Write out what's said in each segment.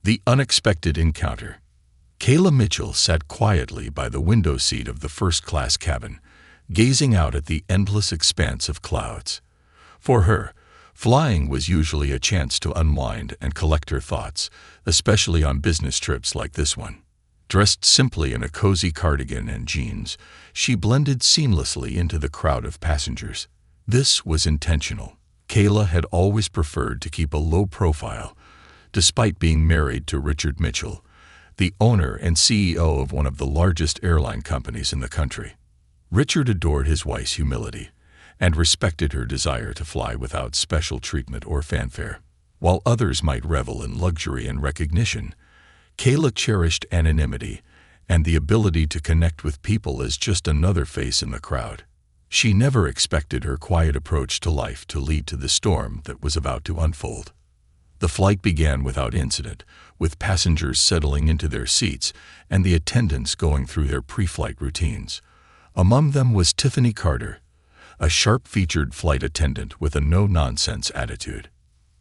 The unexpected encounter. Kayla Mitchell sat quietly by the window seat of the first-class cabin, gazing out at the endless expanse of clouds. For her, flying was usually a chance to unwind and collect her thoughts, especially on business trips like this one. Dressed simply in a cozy cardigan and jeans, she blended seamlessly into the crowd of passengers. This was intentional. Kayla had always preferred to keep a low profile, despite being married to Richard Mitchell, the owner and CEO of one of the largest airline companies in the country. Richard adored his wife's humility and respected her desire to fly without special treatment or fanfare. While others might revel in luxury and recognition, Kayla cherished anonymity and the ability to connect with people as just another face in the crowd. She never expected her quiet approach to life to lead to the storm that was about to unfold. The flight began without incident, with passengers settling into their seats and the attendants going through their pre-flight routines. Among them was Tiffany Carter, a sharp-featured flight attendant with a no-nonsense attitude.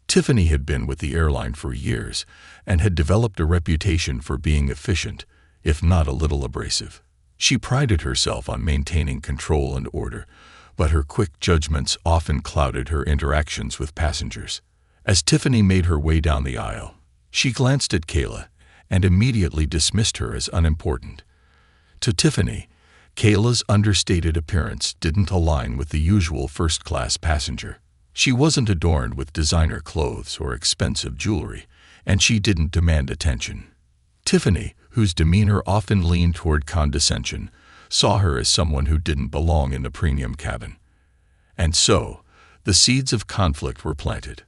Tiffany had been with the airline for years and had developed a reputation for being efficient, if not a little abrasive. She prided herself on maintaining control and order, but her quick judgments often clouded her interactions with passengers. As Tiffany made her way down the aisle, she glanced at Kayla and immediately dismissed her as unimportant. To Tiffany, Kayla's understated appearance didn't align with the usual first-class passenger. She wasn't adorned with designer clothes or expensive jewelry, and she didn't demand attention. Tiffany, whose demeanor often leaned toward condescension, saw her as someone who didn't belong in the premium cabin. And so, the seeds of conflict were planted.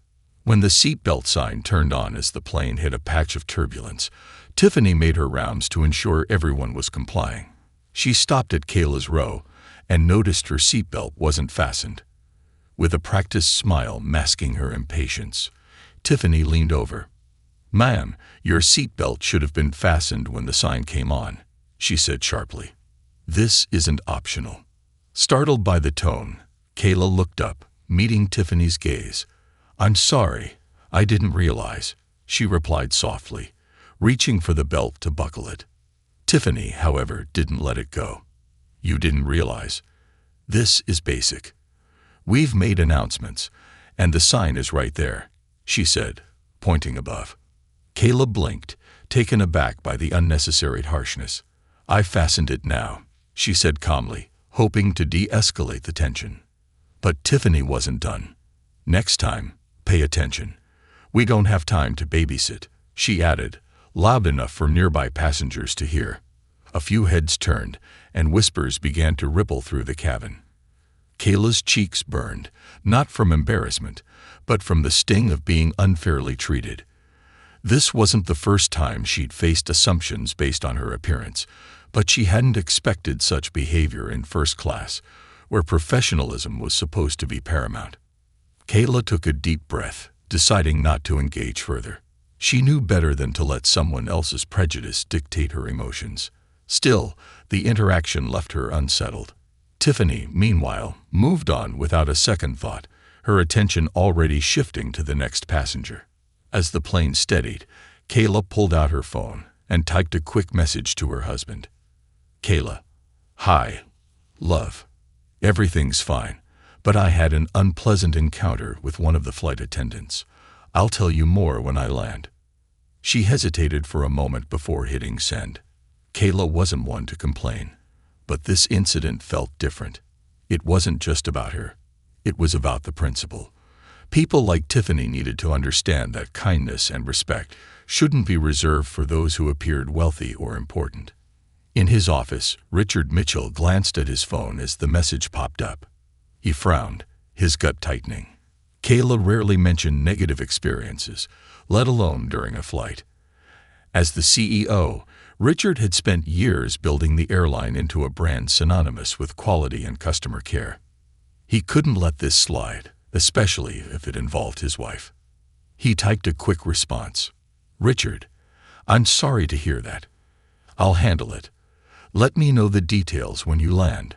When the seatbelt sign turned on as the plane hit a patch of turbulence, Tiffany made her rounds to ensure everyone was complying. She stopped at Kayla's row and noticed her seatbelt wasn't fastened. With a practiced smile masking her impatience, Tiffany leaned over. "Ma'am, your seatbelt should have been fastened when the sign came on," she said sharply. "This isn't optional." Startled by the tone, Kayla looked up, meeting Tiffany's gaze. "I'm sorry, I didn't realize," she replied softly, reaching for the belt to buckle it. Tiffany, however, didn't let it go. "You didn't realize? This is basic. We've made announcements, and the sign is right there," she said, pointing above. Kayla blinked, taken aback by the unnecessary harshness. "I fastened it now," she said calmly, hoping to de-escalate the tension. But Tiffany wasn't done. "Next time, pay attention. We don't have time to babysit," she added, loud enough for nearby passengers to hear. A few heads turned, and whispers began to ripple through the cabin. Kayla's cheeks burned, not from embarrassment, but from the sting of being unfairly treated. This wasn't the first time she'd faced assumptions based on her appearance, but she hadn't expected such behavior in first class, where professionalism was supposed to be paramount. Kayla took a deep breath, deciding not to engage further. She knew better than to let someone else's prejudice dictate her emotions. Still, the interaction left her unsettled. Tiffany, meanwhile, moved on without a second thought, her attention already shifting to the next passenger. As the plane steadied, Kayla pulled out her phone and typed a quick message to her husband. "Kayla, hi, love. Everything's fine, but I had an unpleasant encounter with one of the flight attendants. I'll tell you more when I land." She hesitated for a moment before hitting send. Kayla wasn't one to complain, but this incident felt different. It wasn't just about her. It was about the principle. People like Tiffany needed to understand that kindness and respect shouldn't be reserved for those who appeared wealthy or important. In his office, Richard Mitchell glanced at his phone as the message popped up. He frowned, his gut tightening. Kayla rarely mentioned negative experiences, let alone during a flight. As the CEO, Richard had spent years building the airline into a brand synonymous with quality and customer care. He couldn't let this slide, especially if it involved his wife. He typed a quick response. "Richard, I'm sorry to hear that. I'll handle it. Let me know the details when you land."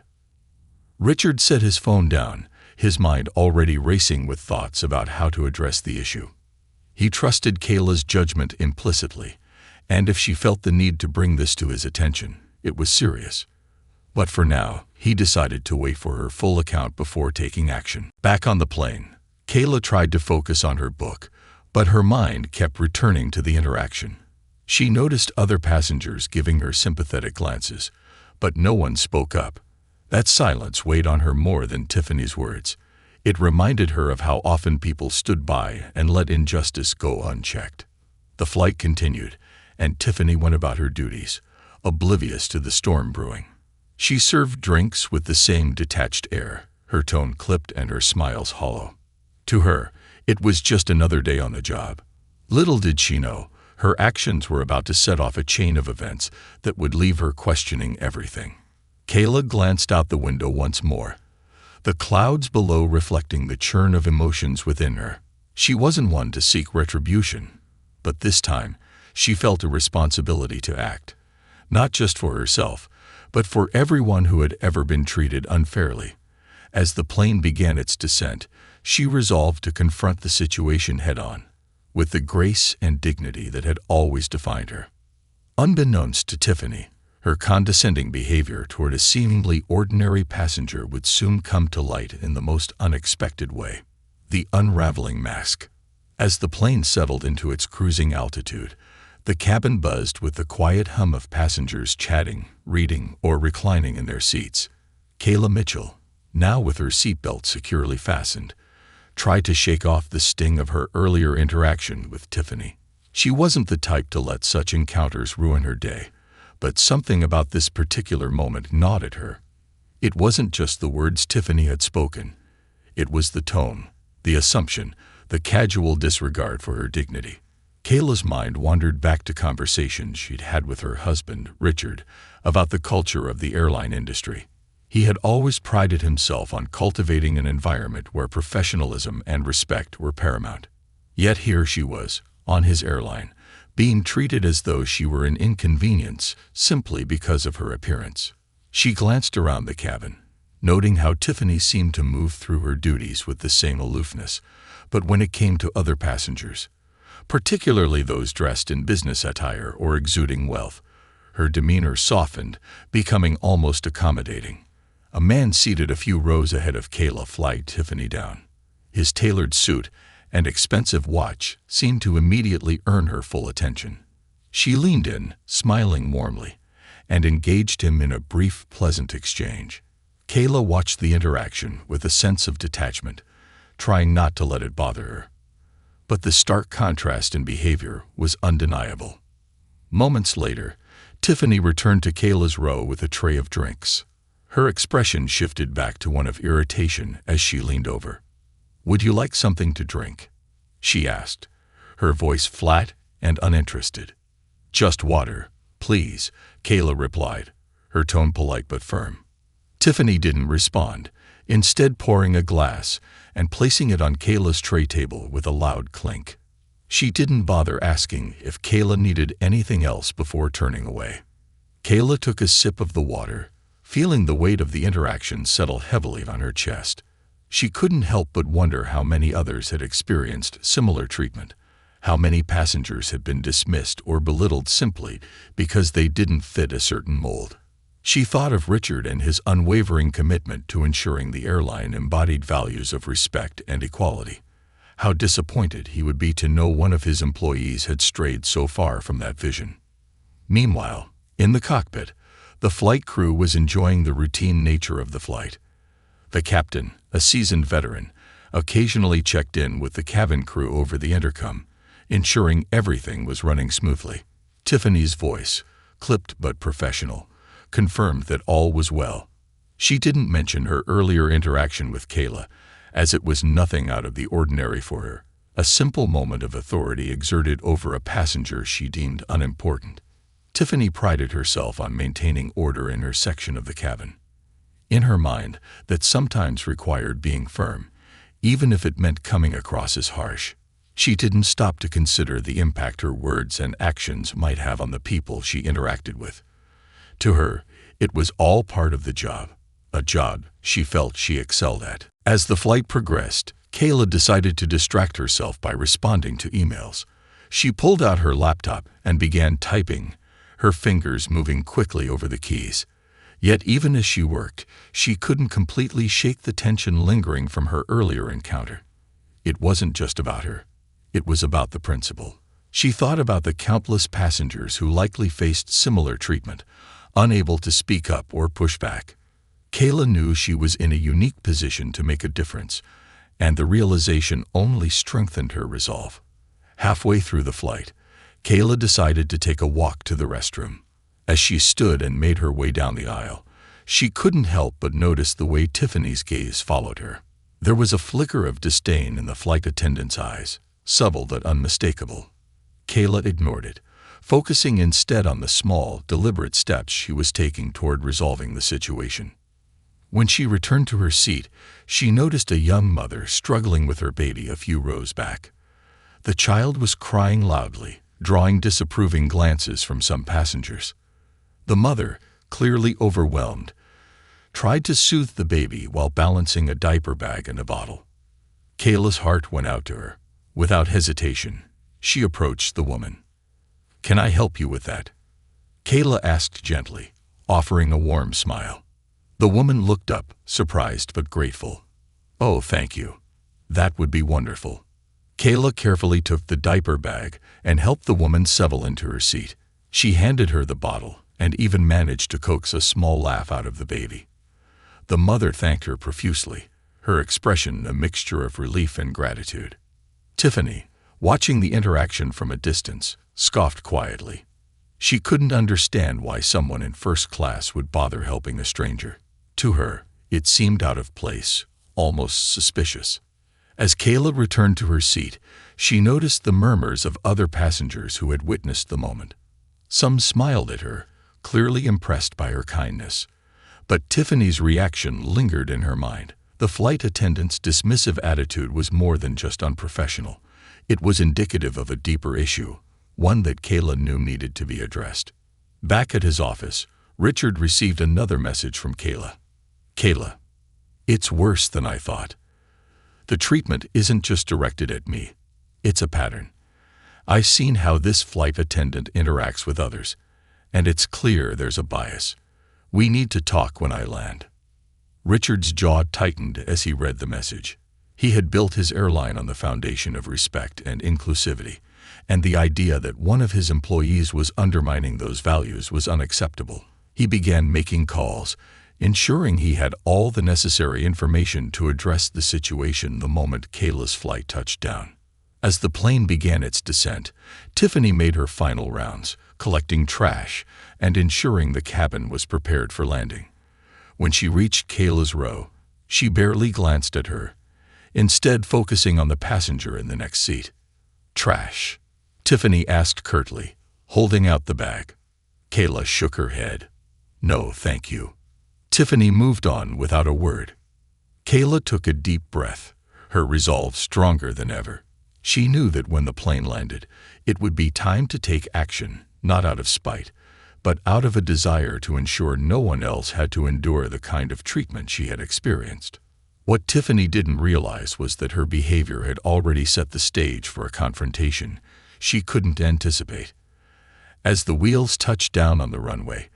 Richard set his phone down, his mind already racing with thoughts about how to address the issue. He trusted Kayla's judgment implicitly, and if she felt the need to bring this to his attention, it was serious. But for now, he decided to wait for her full account before taking action. Back on the plane, Kayla tried to focus on her book, but her mind kept returning to the interaction. She noticed other passengers giving her sympathetic glances, but no one spoke up. That silence weighed on her more than Tiffany's words. It reminded her of how often people stood by and let injustice go unchecked. The flight continued, and Tiffany went about her duties, oblivious to the storm brewing. She served drinks with the same detached air, her tone clipped and her smiles hollow. To her, it was just another day on the job. Little did she know, her actions were about to set off a chain of events that would leave her questioning everything. Kayla glanced out the window once more, the clouds below reflecting the churn of emotions within her. She wasn't one to seek retribution, but this time, she felt a responsibility to act, not just for herself, but for everyone who had ever been treated unfairly. As the plane began its descent, she resolved to confront the situation head-on, with the grace and dignity that had always defined her. Unbeknownst to Tiffany, her condescending behavior toward a seemingly ordinary passenger would soon come to light in the most unexpected way. The unraveling mask. As the plane settled into its cruising altitude, the cabin buzzed with the quiet hum of passengers chatting, reading, or reclining in their seats. Kayla Mitchell, now with her seatbelt securely fastened, tried to shake off the sting of her earlier interaction with Tiffany. She wasn't the type to let such encounters ruin her day, but something about this particular moment gnawed at her. It wasn't just the words Tiffany had spoken. It was the tone, the assumption, the casual disregard for her dignity. Kayla's mind wandered back to conversations she'd had with her husband, Richard, about the culture of the airline industry. He had always prided himself on cultivating an environment where professionalism and respect were paramount. Yet here she was, on his airline, being treated as though she were an inconvenience simply because of her appearance. She glanced around the cabin, noting how Tiffany seemed to move through her duties with the same aloofness, but when it came to other passengers, particularly those dressed in business attire or exuding wealth, her demeanor softened, becoming almost accommodating. A man seated a few rows ahead of Kayla flagged Tiffany down. His tailored suit and expensive watch seemed to immediately earn her full attention. She leaned in, smiling warmly, and engaged him in a brief, pleasant exchange. Kayla watched the interaction with a sense of detachment, trying not to let it bother her. But the stark contrast in behavior was undeniable. Moments later, Tiffany returned to Kayla's row with a tray of drinks. Her expression shifted back to one of irritation as she leaned over. "Would you like something to drink?" she asked, her voice flat and uninterested. "Just water, please," Kayla replied, her tone polite but firm. Tiffany didn't respond, instead pouring a glass and placing it on Kayla's tray table with a loud clink. She didn't bother asking if Kayla needed anything else before turning away. Kayla took a sip of the water, feeling the weight of the interaction settle heavily on her chest. She couldn't help but wonder how many others had experienced similar treatment, how many passengers had been dismissed or belittled simply because they didn't fit a certain mold. She thought of Richard and his unwavering commitment to ensuring the airline embodied values of respect and equality. How disappointed he would be to know one of his employees had strayed so far from that vision. Meanwhile, in the cockpit, the flight crew was enjoying the routine nature of the flight. The captain, a seasoned veteran, occasionally checked in with the cabin crew over the intercom, ensuring everything was running smoothly. Tiffany's voice, clipped but professional, confirmed that all was well. She didn't mention her earlier interaction with Kayla, as it was nothing out of the ordinary for her, a simple moment of authority exerted over a passenger she deemed unimportant. Tiffany prided herself on maintaining order in her section of the cabin. In her mind, that sometimes required being firm, even if it meant coming across as harsh. She didn't stop to consider the impact her words and actions might have on the people she interacted with. To her, it was all part of the job, a job she felt she excelled at. As the flight progressed, Kayla decided to distract herself by responding to emails. She pulled out her laptop and began typing, her fingers moving quickly over the keys. Yet even as she worked, she couldn't completely shake the tension lingering from her earlier encounter. It wasn't just about her. It was about the principal. She thought about the countless passengers who likely faced similar treatment, unable to speak up or push back. Kayla knew she was in a unique position to make a difference, and the realization only strengthened her resolve. Halfway through the flight, Kayla decided to take a walk to the restroom. As she stood and made her way down the aisle, she couldn't help but notice the way Tiffany's gaze followed her. There was a flicker of disdain in the flight attendant's eyes, subtle but unmistakable. Kayla ignored it, focusing instead on the small, deliberate steps she was taking toward resolving the situation. When she returned to her seat, she noticed a young mother struggling with her baby a few rows back. The child was crying loudly, drawing disapproving glances from some passengers. The mother, clearly overwhelmed, tried to soothe the baby while balancing a diaper bag and a bottle. Kayla's heart went out to her. Without hesitation, she approached the woman. "Can I help you with that?" Kayla asked gently, offering a warm smile. The woman looked up, surprised but grateful. "Oh, thank you. That would be wonderful." Kayla carefully took the diaper bag and helped the woman settle into her seat. She handed her the bottle and even managed to coax a small laugh out of the baby. The mother thanked her profusely, her expression a mixture of relief and gratitude. Tiffany, watching the interaction from a distance, scoffed quietly. She couldn't understand why someone in first class would bother helping a stranger. To her, it seemed out of place, almost suspicious. As Kayla returned to her seat, she noticed the murmurs of other passengers who had witnessed the moment. Some smiled at her, clearly impressed by her kindness. But Tiffany's reaction lingered in her mind. The flight attendant's dismissive attitude was more than just unprofessional. It was indicative of a deeper issue, one that Kayla knew needed to be addressed. Back at his office, Richard received another message from Kayla. "Kayla, it's worse than I thought. The treatment isn't just directed at me. It's a pattern. I've seen how this flight attendant interacts with others, and it's clear there's a bias. We need to talk when I land." Richard's jaw tightened as he read the message. He had built his airline on the foundation of respect and inclusivity, and the idea that one of his employees was undermining those values was unacceptable. He began making calls, ensuring he had all the necessary information to address the situation the moment Kayla's flight touched down. As the plane began its descent, Tiffany made her final rounds, collecting trash and ensuring the cabin was prepared for landing. When she reached Kayla's row, she barely glanced at her, instead focusing on the passenger in the next seat. "Trash?" Tiffany asked curtly, holding out the bag. Kayla shook her head. "No, thank you." Tiffany moved on without a word. Kayla took a deep breath, her resolve stronger than ever. She knew that when the plane landed, it would be time to take action, not out of spite, but out of a desire to ensure no one else had to endure the kind of treatment she had experienced. What Tiffany didn't realize was that her behavior had already set the stage for a confrontation she couldn't anticipate. As the wheels touched down on the runway,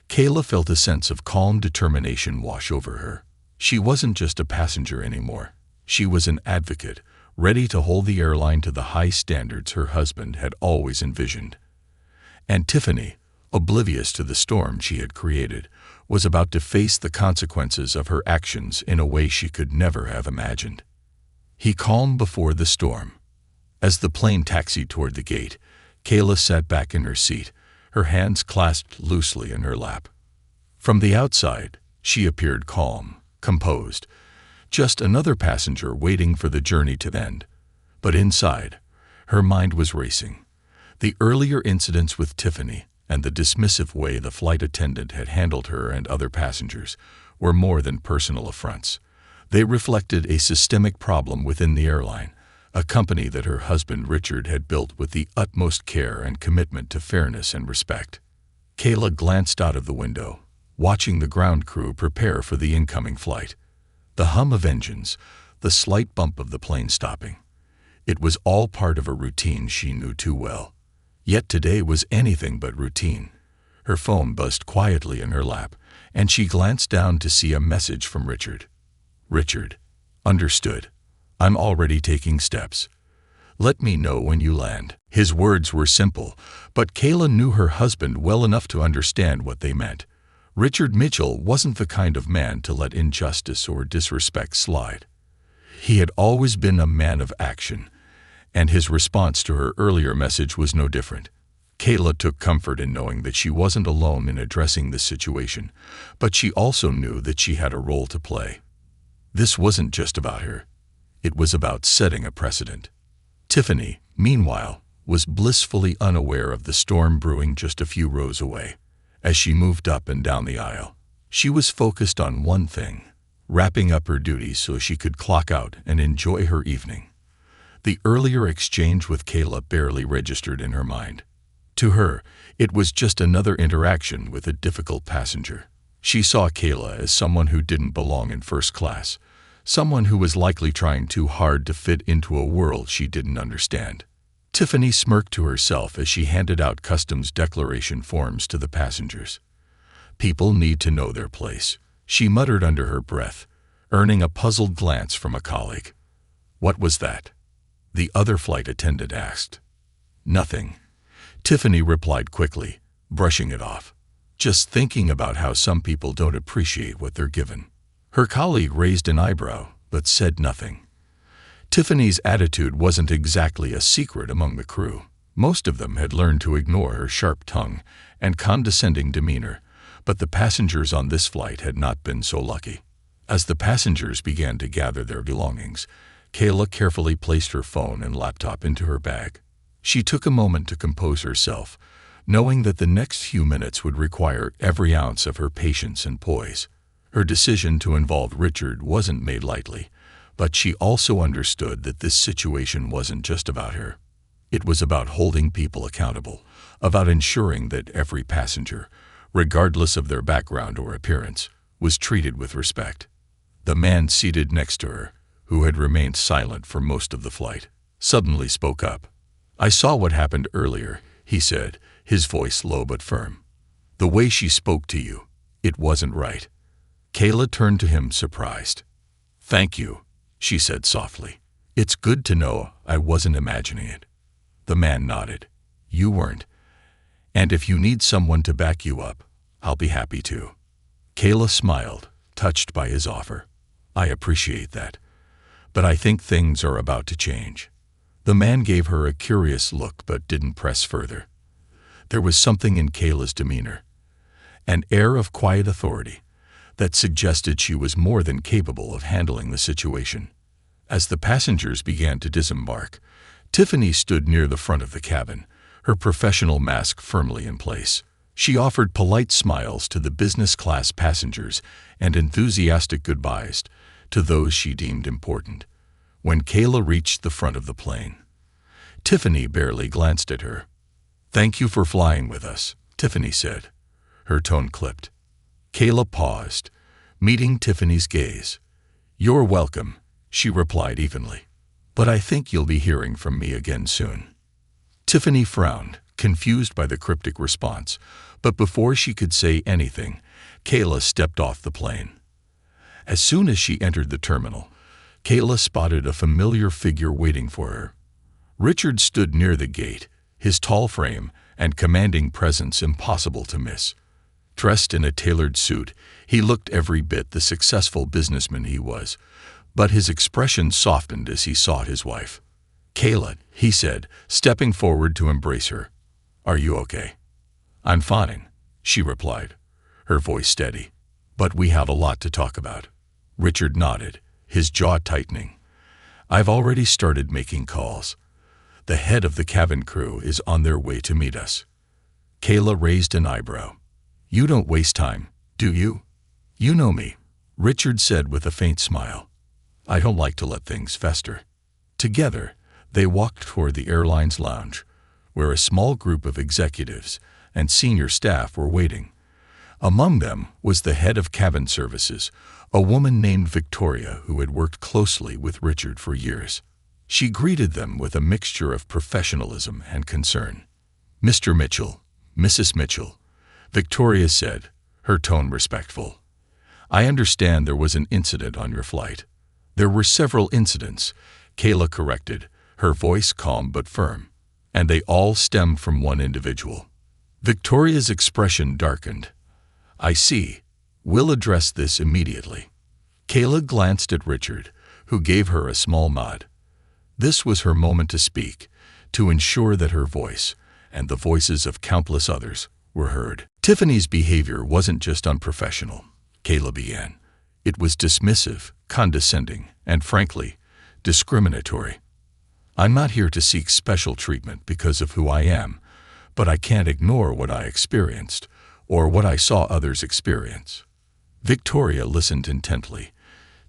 Kayla felt a sense of calm determination wash over her. She wasn't just a passenger anymore. She was an advocate, ready to hold the airline to the high standards her husband had always envisioned. And Tiffany, oblivious to the storm she had created, was about to face the consequences of her actions in a way she could never have imagined. He calmed before the storm. As the plane taxied toward the gate, Kayla sat back in her seat, her hands clasped loosely in her lap. From the outside, she appeared calm, composed, just another passenger waiting for the journey to end. But inside, her mind was racing. The earlier incidents with Tiffany and the dismissive way the flight attendant had handled her and other passengers were more than personal affronts. They reflected a systemic problem within the airline, a company that her husband Richard had built with the utmost care and commitment to fairness and respect. Kayla glanced out of the window, watching the ground crew prepare for the incoming flight. The hum of engines, the slight bump of the plane stopping. It was all part of a routine she knew too well. Yet today was anything but routine. Her phone buzzed quietly in her lap, and she glanced down to see a message from Richard. Richard. Understood. I'm already taking steps. Let me know when you land. His words were simple, but Kayla knew her husband well enough to understand what they meant. Richard Mitchell wasn't the kind of man to let injustice or disrespect slide. He had always been a man of action, and his response to her earlier message was no different. Kayla took comfort in knowing that she wasn't alone in addressing this situation, but she also knew that she had a role to play. This wasn't just about her. It was about setting a precedent. Tiffany, meanwhile, was blissfully unaware of the storm brewing just a few rows away. As she moved up and down the aisle, she was focused on one thing: wrapping up her duties so she could clock out and enjoy her evening. The earlier exchange with Kayla barely registered in her mind. To her, it was just another interaction with a difficult passenger. She saw Kayla as someone who didn't belong in first class, someone who was likely trying too hard to fit into a world she didn't understand. Tiffany smirked to herself as she handed out customs declaration forms to the passengers. People need to know their place, she muttered under her breath, earning a puzzled glance from a colleague. What was that? The other flight attendant asked. Nothing. Tiffany replied quickly, brushing it off. Just thinking about how some people don't appreciate what they're given. Her colleague raised an eyebrow, but said nothing. Tiffany's attitude wasn't exactly a secret among the crew. Most of them had learned to ignore her sharp tongue and condescending demeanor, but the passengers on this flight had not been so lucky. As the passengers began to gather their belongings, Kayla carefully placed her phone and laptop into her bag. She took a moment to compose herself, knowing that the next few minutes would require every ounce of her patience and poise. Her decision to involve Richard wasn't made lightly, but she also understood that this situation wasn't just about her. It was about holding people accountable, about ensuring that every passenger, regardless of their background or appearance, was treated with respect. The man seated next to her, who had remained silent for most of the flight, suddenly spoke up. I saw what happened earlier, he said, his voice low but firm. The way she spoke to you, it wasn't right. Kayla turned to him surprised. Thank you, she said softly. It's good to know I wasn't imagining it. The man nodded. You weren't. And if you need someone to back you up, I'll be happy to. Kayla smiled, touched by his offer. I appreciate that. But I think things are about to change. The man gave her a curious look but didn't press further. There was something in Kayla's demeanor, an air of quiet authority, that suggested she was more than capable of handling the situation. As the passengers began to disembark, Tiffany stood near the front of the cabin, her professional mask firmly in place. She offered polite smiles to the business class passengers and enthusiastic goodbyes to those she deemed important. When Kayla reached the front of the plane, Tiffany barely glanced at her. Thank you for flying with us, Tiffany said. Her tone clipped. Kayla paused, meeting Tiffany's gaze. You're welcome, she replied evenly. But I think you'll be hearing from me again soon. Tiffany frowned, confused by the cryptic response, but before she could say anything, Kayla stepped off the plane. As soon as she entered the terminal, Kayla spotted a familiar figure waiting for her. Richard stood near the gate, his tall frame and commanding presence impossible to miss. Dressed in a tailored suit, he looked every bit the successful businessman he was, but his expression softened as he sought his wife. Kayla, he said, stepping forward to embrace her. Are you okay? I'm fine, she replied, her voice steady. But we have a lot to talk about. Richard nodded, his jaw tightening. I've already started making calls. The head of the cabin crew is on their way to meet us. Kayla raised an eyebrow. You don't waste time, do you? You know me, Richard said with a faint smile. I don't like to let things fester. Together, they walked toward the airline's lounge, where a small group of executives and senior staff were waiting. Among them was the head of cabin services, a woman named Victoria who had worked closely with Richard for years. She greeted them with a mixture of professionalism and concern. "Mr. Mitchell, Mrs. Mitchell," Victoria said, her tone respectful. "I understand there was an incident on your flight." "There were several incidents," Kayla corrected, her voice calm but firm, "and they all stemmed from one individual." Victoria's expression darkened. "I see. We'll address this immediately." Kayla glanced at Richard, who gave her a small nod. This was her moment to speak, to ensure that her voice, and the voices of countless others, were heard. "Tiffany's behavior wasn't just unprofessional," Kayla began. "It was dismissive, condescending, and frankly, discriminatory. I'm not here to seek special treatment because of who I am, but I can't ignore what I experienced, or what I saw others experience." Victoria listened intently,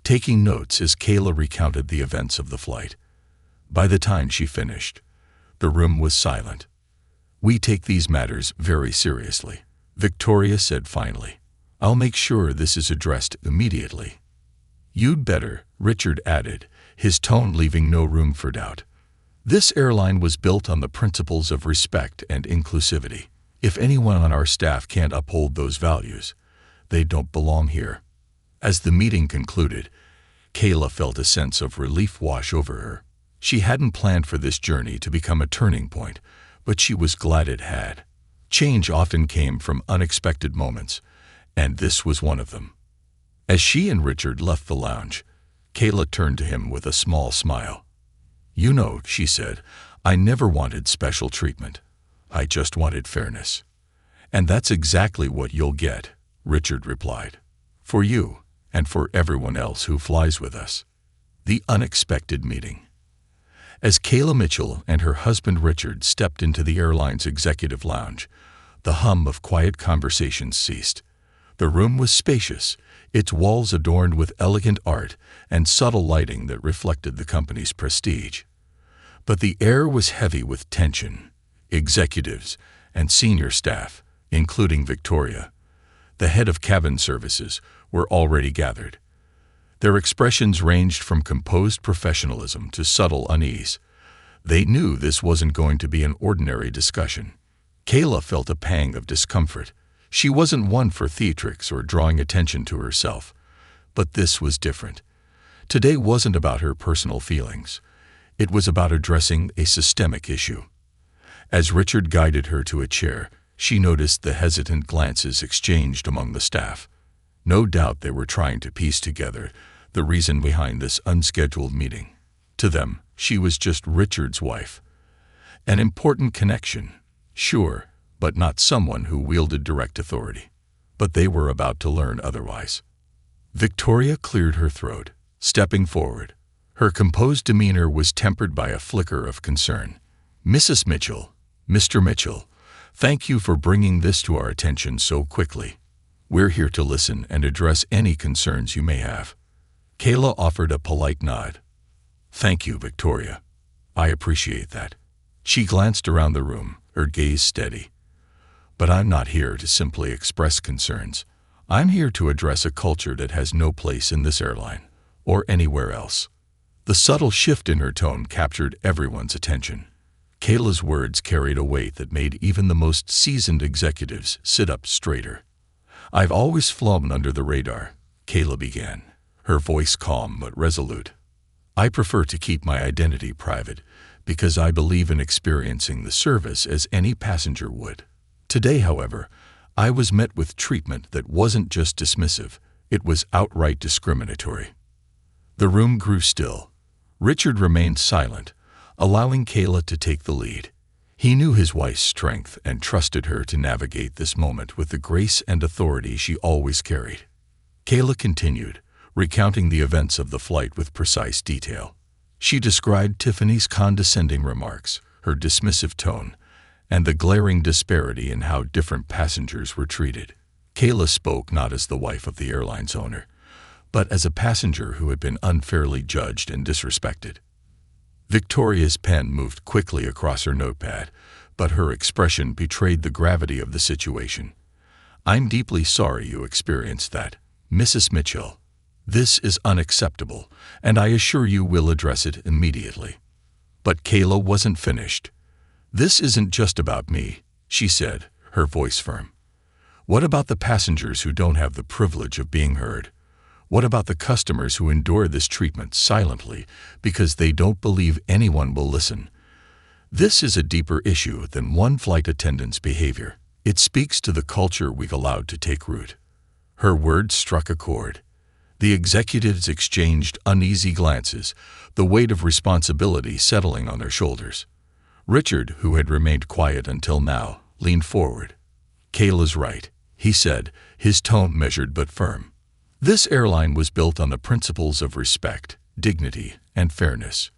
taking notes as Kayla recounted the events of the flight. By the time she finished, the room was silent. "We take these matters very seriously," Victoria said finally. "I'll make sure this is addressed immediately." "You'd better," Richard added, his tone leaving no room for doubt. "This airline was built on the principles of respect and inclusivity. If anyone on our staff can't uphold those values, they don't belong here." As the meeting concluded, Kayla felt a sense of relief wash over her. She hadn't planned for this journey to become a turning point, but she was glad it had. Change often came from unexpected moments, and this was one of them. As she and Richard left the lounge, Kayla turned to him with a small smile. "You know," she said, "I never wanted special treatment. I just wanted fairness." "And that's exactly what you'll get," Richard replied. "For you, and for everyone else who flies with us." The unexpected meeting. As Kayla Mitchell and her husband Richard stepped into the airline's executive lounge, the hum of quiet conversations ceased. The room was spacious, its walls adorned with elegant art and subtle lighting that reflected the company's prestige. But the air was heavy with tension. Executives and senior staff, including Victoria, the head of cabin services, were already gathered. Their expressions ranged from composed professionalism to subtle unease. They knew this wasn't going to be an ordinary discussion. Kayla felt a pang of discomfort. She wasn't one for theatrics or drawing attention to herself. But this was different. Today wasn't about her personal feelings. It was about addressing a systemic issue. As Richard guided her to a chair, she noticed the hesitant glances exchanged among the staff. No doubt they were trying to piece together the reason behind this unscheduled meeting. To them, she was just Richard's wife. An important connection, sure, but not someone who wielded direct authority. But they were about to learn otherwise. Victoria cleared her throat, stepping forward. Her composed demeanor was tempered by a flicker of concern. "Mrs. Mitchell, Mr. Mitchell, thank you for bringing this to our attention so quickly. We're here to listen and address any concerns you may have." Kayla offered a polite nod. "Thank you, Victoria. I appreciate that." She glanced around the room, her gaze steady. "But I'm not here to simply express concerns. I'm here to address a culture that has no place in this airline, or anywhere else." The subtle shift in her tone captured everyone's attention. Kayla's words carried a weight that made even the most seasoned executives sit up straighter. "I've always flown under the radar," Kayla began, her voice calm but resolute. "I prefer to keep my identity private because I believe in experiencing the service as any passenger would. Today, however, I was met with treatment that wasn't just dismissive, it was outright discriminatory." The room grew still. Richard remained silent, allowing Kayla to take the lead. He knew his wife's strength and trusted her to navigate this moment with the grace and authority she always carried. Kayla continued, recounting the events of the flight with precise detail. She described Tiffany's condescending remarks, her dismissive tone, and the glaring disparity in how different passengers were treated. Kayla spoke not as the wife of the airline's owner, but as a passenger who had been unfairly judged and disrespected. Victoria's pen moved quickly across her notepad, but her expression betrayed the gravity of the situation. I'm deeply sorry you experienced that, Mrs. Mitchell. This is unacceptable, and I assure you we'll address it immediately. But Kayla wasn't finished. This isn't just about me, she said, her voice firm. What about the passengers who don't have the privilege of being heard? What about the customers who endure this treatment silently because they don't believe anyone will listen? This is a deeper issue than one flight attendant's behavior. It speaks to the culture we've allowed to take root. Her words struck a chord. The executives exchanged uneasy glances, the weight of responsibility settling on their shoulders. Richard, who had remained quiet until now, leaned forward. Kayla's right, he said, his tone measured but firm. This airline was built on the principles of respect, dignity, and fairness.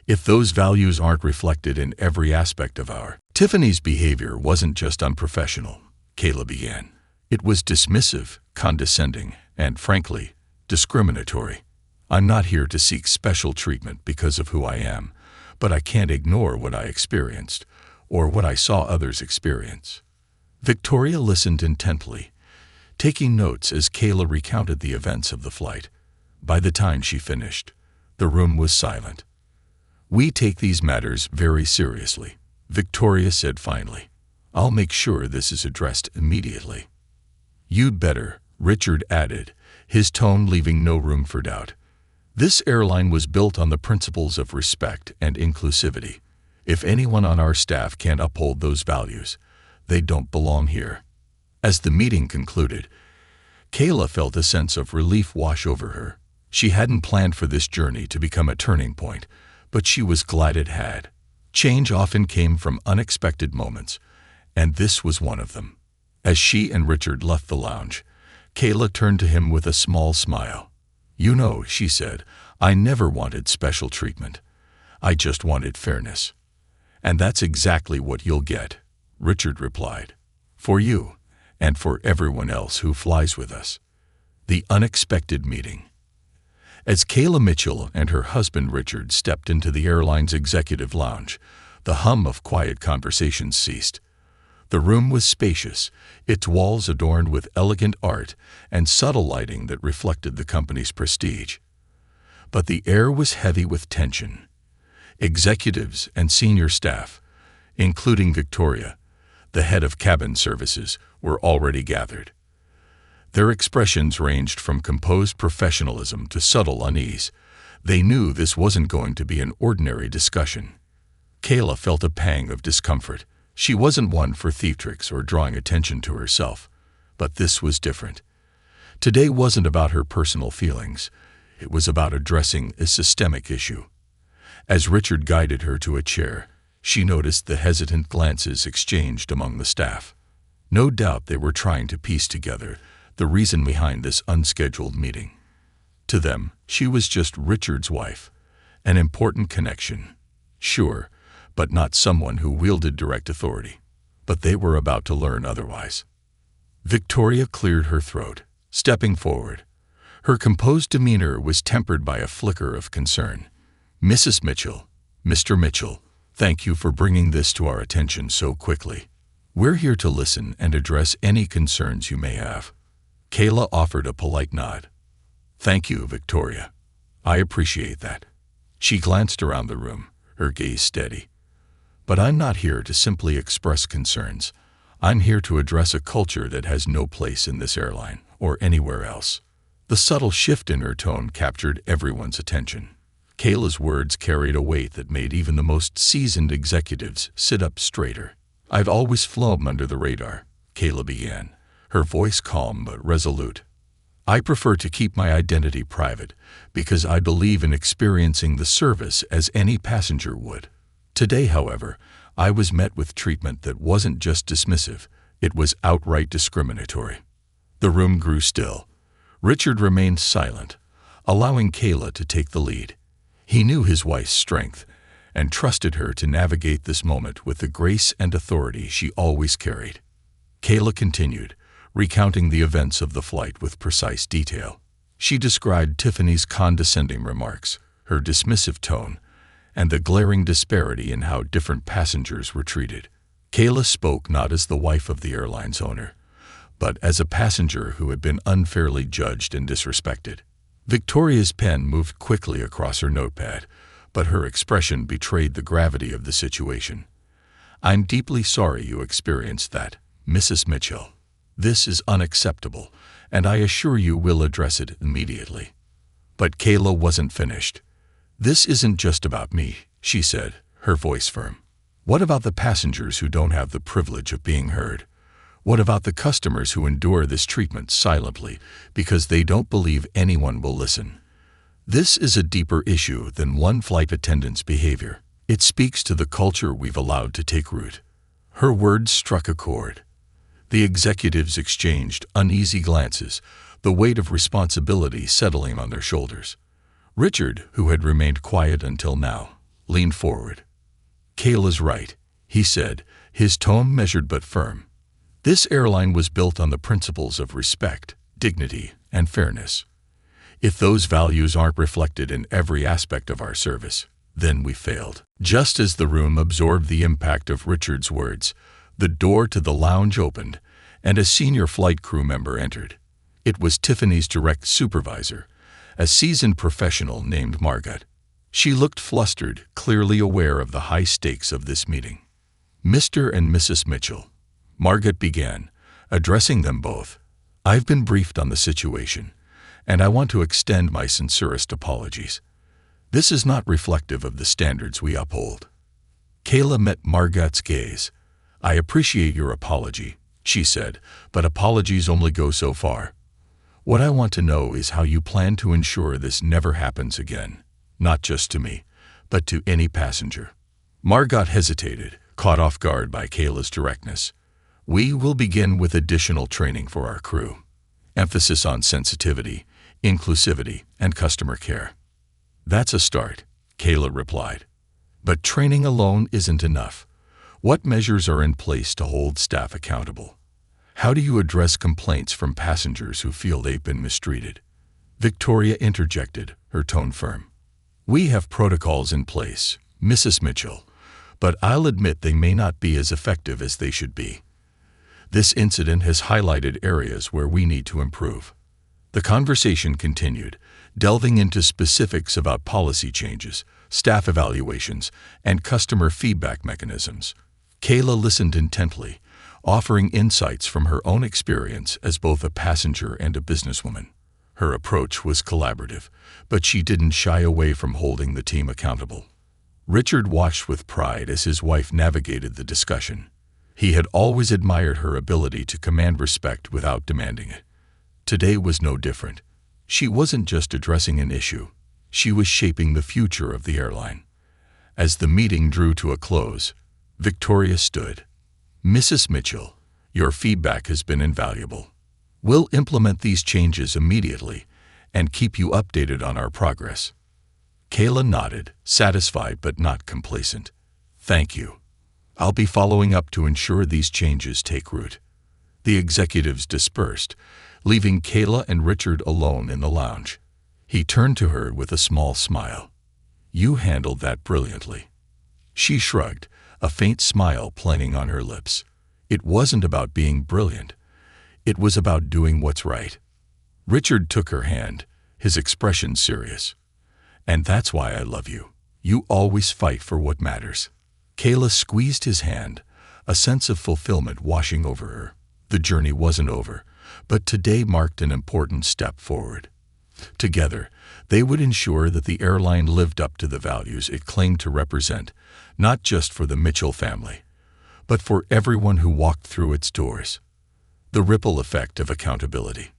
If those values aren't reflected in every aspect of Tiffany's behavior wasn't just unprofessional, Kayla began. It was dismissive, condescending, and, frankly, discriminatory. I'm not here to seek special treatment because of who I am, but I can't ignore what I experienced, or what I saw others experience. Victoria listened intently, taking notes as Kayla recounted the events of the flight. By the time she finished, the room was silent. We take these matters very seriously, Victoria said finally. I'll make sure this is addressed immediately. You'd better, Richard added, his tone leaving no room for doubt. This airline was built on the principles of respect and inclusivity. If anyone on our staff can't uphold those values, they don't belong here. As the meeting concluded, Kayla felt a sense of relief wash over her. She hadn't planned for this journey to become a turning point, but she was glad it had. Change often came from unexpected moments, and this was one of them. As she and Richard left the lounge, Kayla turned to him with a small smile. You know, she said, I never wanted special treatment. I just wanted fairness. And that's exactly what you'll get, Richard replied. For you, and for everyone else who flies with us. The unexpected meeting. As Kayla Mitchell and her husband Richard stepped into the airline's executive lounge, the hum of quiet conversations ceased. The room was spacious, its walls adorned with elegant art and subtle lighting that reflected the company's prestige. But the air was heavy with tension. Executives and senior staff, including Victoria, the head of cabin services, were already gathered. Their expressions ranged from composed professionalism to subtle unease. They knew this wasn't going to be an ordinary discussion. Kayla felt a pang of discomfort. She wasn't one for thief tricks or drawing attention to herself, but this was different. Today wasn't about her personal feelings. It was about addressing a systemic issue. As Richard guided her to a chair, she noticed the hesitant glances exchanged among the staff. No doubt they were trying to piece together the reason behind this unscheduled meeting. To them, she was just Richard's wife, an important connection. Sure, but not someone who wielded direct authority. But they were about to learn otherwise. Victoria cleared her throat, stepping forward. Her composed demeanor was tempered by a flicker of concern. Mrs. Mitchell, Mr. Mitchell, thank you for bringing this to our attention so quickly. We're here to listen and address any concerns you may have. Kayla offered a polite nod. Thank you, Victoria. I appreciate that. She glanced around the room, her gaze steady. But I'm not here to simply express concerns. I'm here to address a culture that has no place in this airline or anywhere else. The subtle shift in her tone captured everyone's attention. Kayla's words carried a weight that made even the most seasoned executives sit up straighter. I've always flown under the radar, Kayla began, her voice calm but resolute. I prefer to keep my identity private because I believe in experiencing the service as any passenger would. Today, however, I was met with treatment that wasn't just dismissive, it was outright discriminatory. The room grew still. Richard remained silent, allowing Kayla to take the lead. He knew his wife's strength and trusted her to navigate this moment with the grace and authority she always carried. Kayla continued, recounting the events of the flight with precise detail. She described Tiffany's condescending remarks, her dismissive tone, and the glaring disparity in how different passengers were treated. Kayla spoke not as the wife of the airline's owner, but as a passenger who had been unfairly judged and disrespected. Victoria's pen moved quickly across her notepad, but her expression betrayed the gravity of the situation. "I'm deeply sorry you experienced that, Mrs. Mitchell. This is unacceptable, and I assure you we'll address it immediately." But Kayla wasn't finished. "This isn't just about me," she said, her voice firm. "What about the passengers who don't have the privilege of being heard? What about the customers who endure this treatment silently because they don't believe anyone will listen? This is a deeper issue than one flight attendant's behavior. It speaks to the culture we've allowed to take root." Her words struck a chord. The executives exchanged uneasy glances, the weight of responsibility settling on their shoulders. Richard, who had remained quiet until now, leaned forward. "Kayla's right," he said, his tone measured but firm. "This airline was built on the principles of respect, dignity, and fairness. If those values aren't reflected in every aspect of our service, then we failed." Just as the room absorbed the impact of Richard's words, the door to the lounge opened, and a senior flight crew member entered. It was Tiffany's direct supervisor, a seasoned professional named Margot. She looked flustered, clearly aware of the high stakes of this meeting. "Mr. and Mrs. Mitchell," Margot began, addressing them both, "I've been briefed on the situation, and I want to extend my sincerest apologies. This is not reflective of the standards we uphold." Kayla met Margot's gaze. "I appreciate your apology," she said, "but apologies only go so far. What I want to know is how you plan to ensure this never happens again, not just to me, but to any passenger." Margot hesitated, caught off guard by Kayla's directness. "We will begin with additional training for our crew. Emphasis on sensitivity, inclusivity, and customer care." "That's a start," Kayla replied. "But training alone isn't enough. What measures are in place to hold staff accountable? How do you address complaints from passengers who feel they've been mistreated?" Victoria interjected, her tone firm. "We have protocols in place, Mrs. Mitchell, but I'll admit they may not be as effective as they should be. This incident has highlighted areas where we need to improve." The conversation continued, delving into specifics about policy changes, staff evaluations, and customer feedback mechanisms. Kayla listened intently, offering insights from her own experience as both a passenger and a businesswoman. Her approach was collaborative, but she didn't shy away from holding the team accountable. Richard watched with pride as his wife navigated the discussion. He had always admired her ability to command respect without demanding it. Today was no different. She wasn't just addressing an issue. She was shaping the future of the airline. As the meeting drew to a close, Victoria stood. "Mrs. Mitchell, your feedback has been invaluable. We'll implement these changes immediately and keep you updated on our progress." Kayla nodded, satisfied but not complacent. "Thank you. I'll be following up to ensure these changes take root." The executives dispersed, leaving Kayla and Richard alone in the lounge. He turned to her with a small smile. "You handled that brilliantly." She shrugged, a faint smile playing on her lips. It wasn't about being brilliant. It was about doing what's right. Richard took her hand, his expression serious. "And that's why I love you. You always fight for what matters." Kayla squeezed his hand, a sense of fulfillment washing over her. The journey wasn't over, but today marked an important step forward. Together, they would ensure that the airline lived up to the values it claimed to represent, not just for the Mitchell family, but for everyone who walked through its doors. The ripple effect of accountability.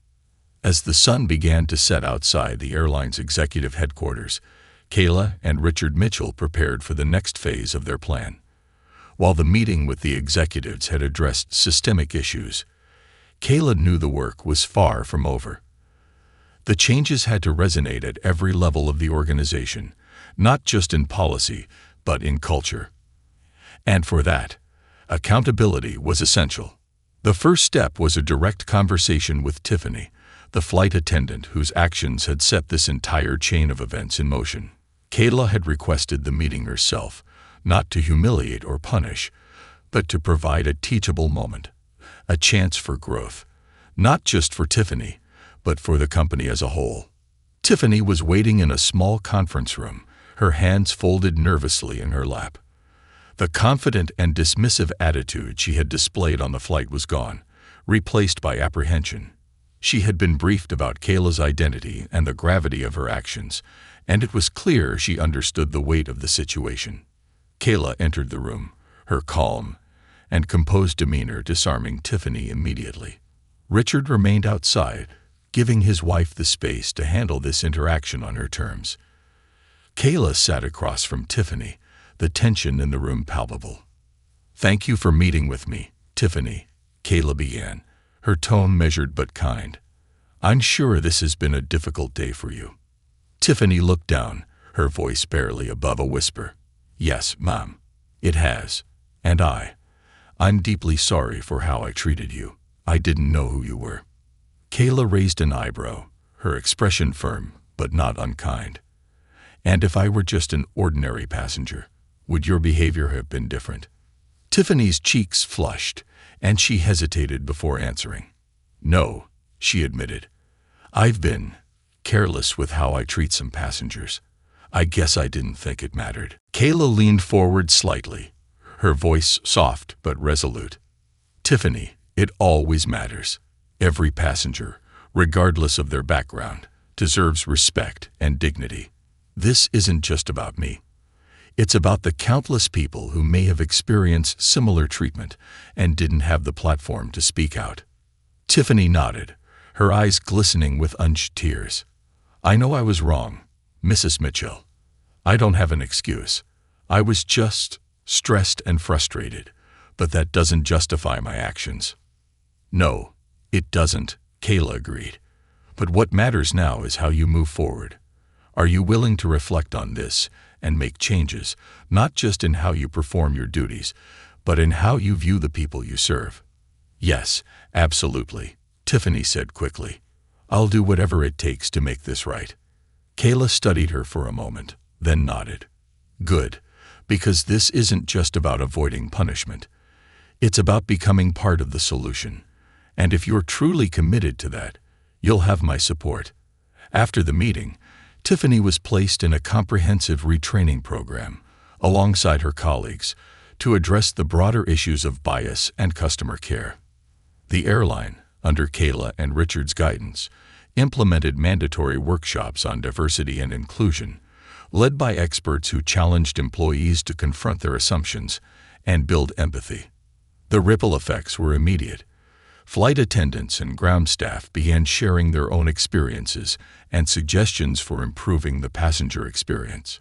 As the sun began to set outside the airline's executive headquarters, Kayla and Richard Mitchell prepared for the next phase of their plan. While the meeting with the executives had addressed systemic issues, Kayla knew the work was far from over. The changes had to resonate at every level of the organization, not just in policy, but in culture. And for that, accountability was essential. The first step was a direct conversation with Tiffany, the flight attendant whose actions had set this entire chain of events in motion. Kayla had requested the meeting herself, not to humiliate or punish, but to provide a teachable moment, a chance for growth, not just for Tiffany, but for the company as a whole. Tiffany was waiting in a small conference room, her hands folded nervously in her lap. The confident and dismissive attitude she had displayed on the flight was gone, replaced by apprehension. She had been briefed about Kayla's identity and the gravity of her actions, and it was clear she understood the weight of the situation. Kayla entered the room, her calm and composed demeanor disarming Tiffany immediately. Richard remained outside, giving his wife the space to handle this interaction on her terms. Kayla sat across from Tiffany, the tension in the room palpable. "Thank you for meeting with me, Tiffany," Kayla began, her tone measured but kind. "I'm sure this has been a difficult day for you." Tiffany looked down, her voice barely above a whisper. "Yes, Mom, it has. And I'm deeply sorry for how I treated you. I didn't know who you were." Kayla raised an eyebrow, her expression firm but not unkind. "And if I were just an ordinary passenger, would your behavior have been different?" Tiffany's cheeks flushed, and she hesitated before answering. "No," she admitted. "I've been careless with how I treat some passengers. I guess I didn't think it mattered." Kayla leaned forward slightly, her voice soft but resolute. "Tiffany, it always matters. Every passenger, regardless of their background, deserves respect and dignity. This isn't just about me. It's about the countless people who may have experienced similar treatment and didn't have the platform to speak out." Tiffany nodded, her eyes glistening with unshed tears. "I know I was wrong, Mrs. Mitchell. I don't have an excuse. I was just stressed and frustrated, but that doesn't justify my actions." "No, it doesn't," Kayla agreed. "But what matters now is how you move forward. Are you willing to reflect on this and make changes, not just in how you perform your duties, but in how you view the people you serve?" "Yes, absolutely," Tiffany said quickly. "I'll do whatever it takes to make this right." Kayla studied her for a moment, then nodded. "Good, because this isn't just about avoiding punishment. It's about becoming part of the solution. And if you're truly committed to that, you'll have my support." After the meeting, Tiffany was placed in a comprehensive retraining program, alongside her colleagues, to address the broader issues of bias and customer care. The airline, under Kayla and Richard's guidance, implemented mandatory workshops on diversity and inclusion, led by experts who challenged employees to confront their assumptions and build empathy. The ripple effects were immediate. Flight attendants and ground staff began sharing their own experiences and suggestions for improving the passenger experience.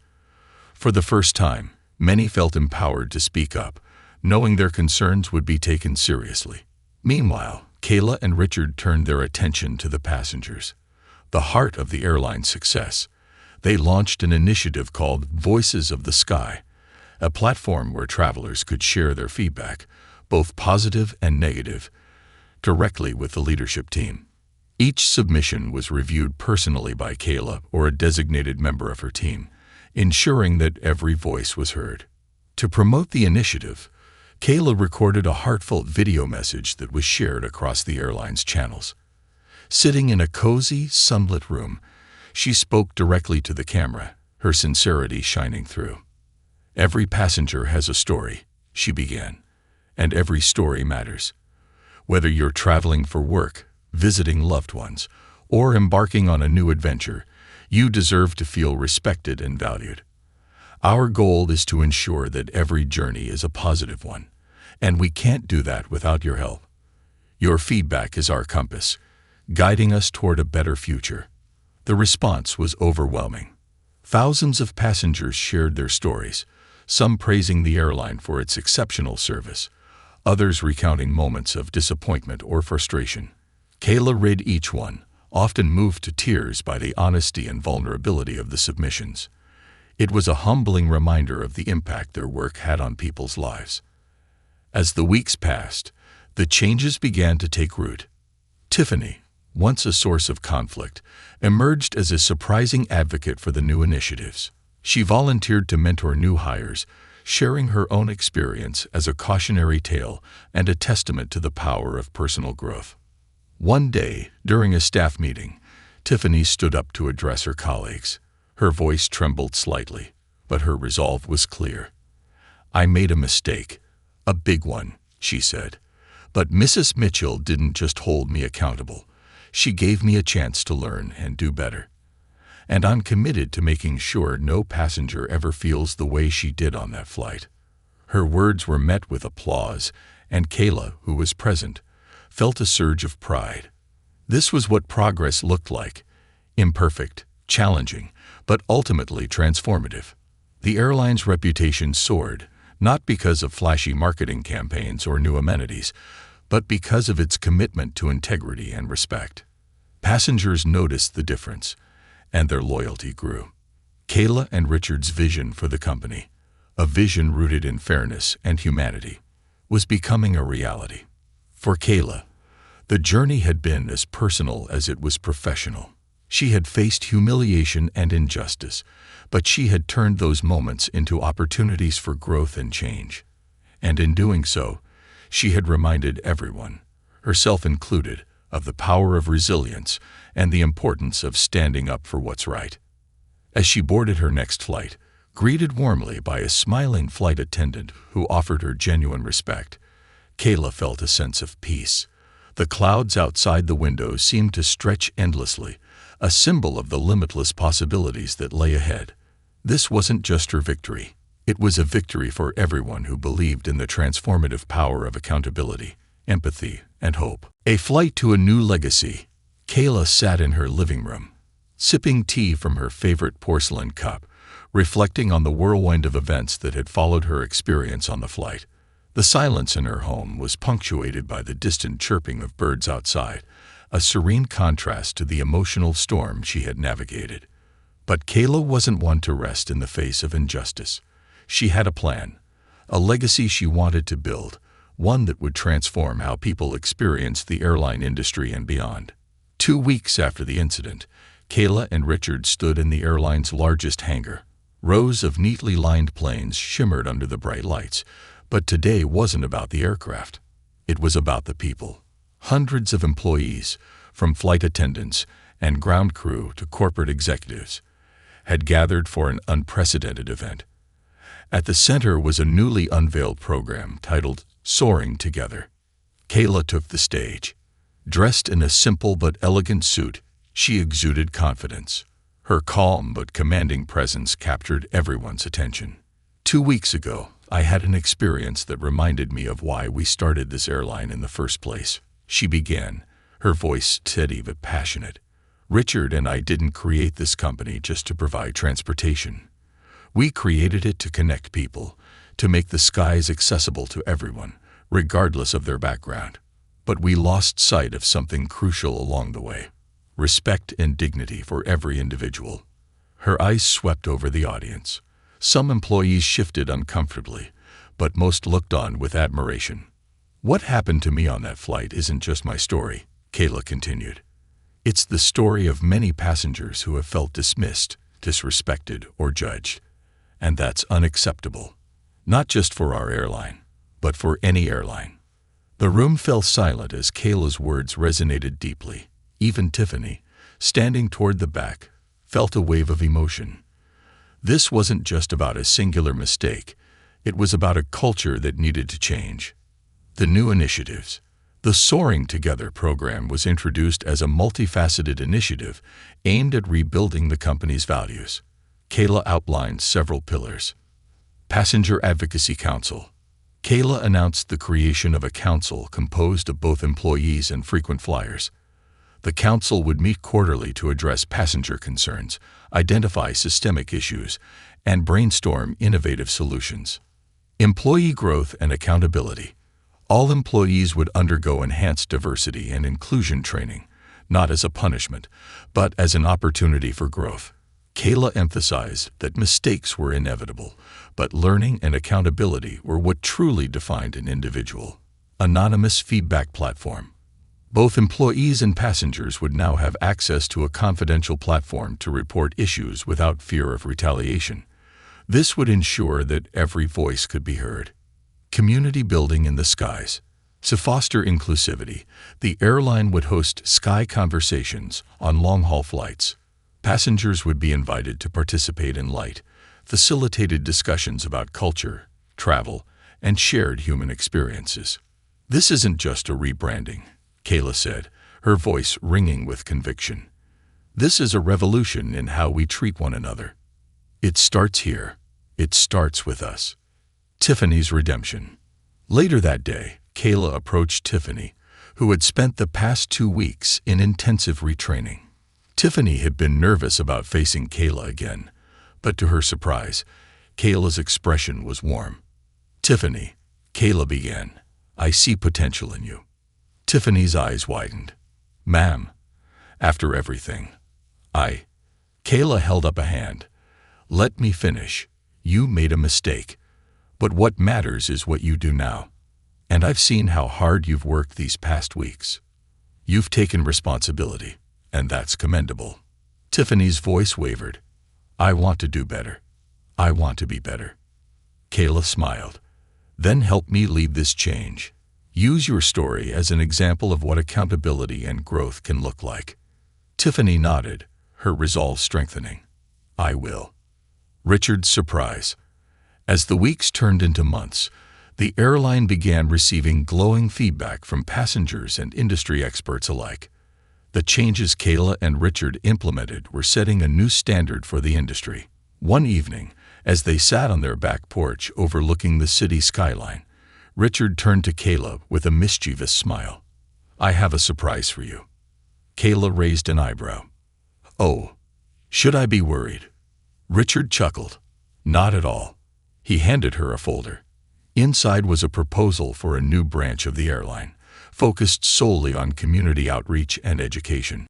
For the first time, many felt empowered to speak up, knowing their concerns would be taken seriously. Meanwhile, Kayla and Richard turned their attention to the passengers, the heart of the airline's success. They launched an initiative called Voices of the Sky, a platform where travelers could share their feedback, both positive and negative, directly with the leadership team. Each submission was reviewed personally by Kayla or a designated member of her team, ensuring that every voice was heard. To promote the initiative, Kayla recorded a heartfelt video message that was shared across the airline's channels. Sitting in a cozy, sunlit room, she spoke directly to the camera, her sincerity shining through. "Every passenger has a story," she began, "and every story matters. Whether you're traveling for work, visiting loved ones, or embarking on a new adventure, you deserve to feel respected and valued. Our goal is to ensure that every journey is a positive one, and we can't do that without your help. Your feedback is our compass, guiding us toward a better future." The response was overwhelming. Thousands of passengers shared their stories, some praising the airline for its exceptional service, others recounting moments of disappointment or frustration. Kayla read each one, often moved to tears by the honesty and vulnerability of the submissions. It was a humbling reminder of the impact their work had on people's lives. As the weeks passed, the changes began to take root. Tiffany, once a source of conflict, emerged as a surprising advocate for the new initiatives. She volunteered to mentor new hires, sharing her own experience as a cautionary tale and a testament to the power of personal growth. One day, during a staff meeting, Tiffany stood up to address her colleagues. Her voice trembled slightly, but her resolve was clear. "I made a mistake, a big one," she said. "But Mrs. Mitchell didn't just hold me accountable. She gave me a chance to learn and do better. And I'm committed to making sure no passenger ever feels the way she did on that flight." Her words were met with applause, and Kayla, who was present, felt a surge of pride. This was what progress looked like: imperfect, challenging, but ultimately transformative. The airline's reputation soared, not because of flashy marketing campaigns or new amenities, but because of its commitment to integrity and respect. Passengers noticed the difference, and their loyalty grew. Kayla and Richard's vision for the company, a vision rooted in fairness and humanity, was becoming a reality. For Kayla, the journey had been as personal as it was professional. She had faced humiliation and injustice, but she had turned those moments into opportunities for growth and change. And in doing so, she had reminded everyone, herself included, of the power of resilience and the importance of standing up for what's right. As she boarded her next flight, greeted warmly by a smiling flight attendant who offered her genuine respect, Kayla felt a sense of peace. The clouds outside the window seemed to stretch endlessly, a symbol of the limitless possibilities that lay ahead. This wasn't just her victory. It was a victory for everyone who believed in the transformative power of accountability, empathy, and hope. A flight to a new legacy. Kayla sat in her living room, sipping tea from her favorite porcelain cup, reflecting on the whirlwind of events that had followed her experience on the flight. The silence in her home was punctuated by the distant chirping of birds outside, a serene contrast to the emotional storm she had navigated. But Kayla wasn't one to rest in the face of injustice. She had a plan, a legacy she wanted to build, one that would transform how people experienced the airline industry and beyond. 2 weeks after the incident, Kayla and Richard stood in the airline's largest hangar. Rows of neatly lined planes shimmered under the bright lights, but today wasn't about the aircraft. It was about the people. Hundreds of employees, from flight attendants and ground crew to corporate executives, had gathered for an unprecedented event. At the center was a newly unveiled program titled Soaring Together. Kayla took the stage. Dressed in a simple but elegant suit, she exuded confidence. Her calm but commanding presence captured everyone's attention. 2 weeks ago, I had an experience that reminded me of why we started this airline in the first place, she began, her voice steady but passionate. Richard and I didn't create this company just to provide transportation. We created it to connect people, to make the skies accessible to everyone, regardless of their background. But we lost sight of something crucial along the way: respect and dignity for every individual. Her eyes swept over the audience. Some employees shifted uncomfortably, but most looked on with admiration. "What happened to me on that flight isn't just my story," Kayla continued. "It's the story of many passengers who have felt dismissed, disrespected, or judged. And that's unacceptable. Not just for our airline, but for any airline." The room fell silent as Kayla's words resonated deeply. Even Tiffany, standing toward the back, felt a wave of emotion. This wasn't just about a singular mistake. It was about a culture that needed to change. The new initiatives. The Soaring Together program was introduced as a multifaceted initiative aimed at rebuilding the company's values. Kayla outlined several pillars. Passenger Advocacy Council. Kayla announced the creation of a council composed of both employees and frequent flyers. The council would meet quarterly to address passenger concerns, identify systemic issues, and brainstorm innovative solutions. Employee growth and accountability. All employees would undergo enhanced diversity and inclusion training, not as a punishment, but as an opportunity for growth. Kayla emphasized that mistakes were inevitable, but learning and accountability were what truly defined an individual. Anonymous feedback platform. Both employees and passengers would now have access to a confidential platform to report issues without fear of retaliation. This would ensure that every voice could be heard. Community building in the skies. To foster inclusivity, the airline would host Sky Conversations on long-haul flights. Passengers would be invited to participate in light, facilitated discussions about culture, travel, and shared human experiences. This isn't just a rebranding, Kayla said, her voice ringing with conviction. This is a revolution in how we treat one another. It starts here. It starts with us. Tiffany's redemption. Later that day, Kayla approached Tiffany, who had spent the past 2 weeks in intensive retraining. Tiffany had been nervous about facing Kayla again, but to her surprise, Kayla's expression was warm. "Tiffany," Kayla began, "I see potential in you." Tiffany's eyes widened. "Ma'am, after everything, Kayla held up a hand. "Let me finish. You made a mistake. But what matters is what you do now. And I've seen how hard you've worked these past weeks. You've taken responsibility, and that's commendable." Tiffany's voice wavered. "I want to do better. I want to be better." Kayla smiled. "Then help me lead this change. Use your story as an example of what accountability and growth can look like." Tiffany nodded, her resolve strengthening. "I will." Richard's surprise. As the weeks turned into months, the airline began receiving glowing feedback from passengers and industry experts alike. The changes Kayla and Richard implemented were setting a new standard for the industry. One evening, as they sat on their back porch overlooking the city skyline, Richard turned to Kayla with a mischievous smile. "I have a surprise for you." Kayla raised an eyebrow. "Oh, should I be worried?" Richard chuckled. "Not at all." He handed her a folder. Inside was a proposal for a new branch of the airline, focused solely on community outreach and education.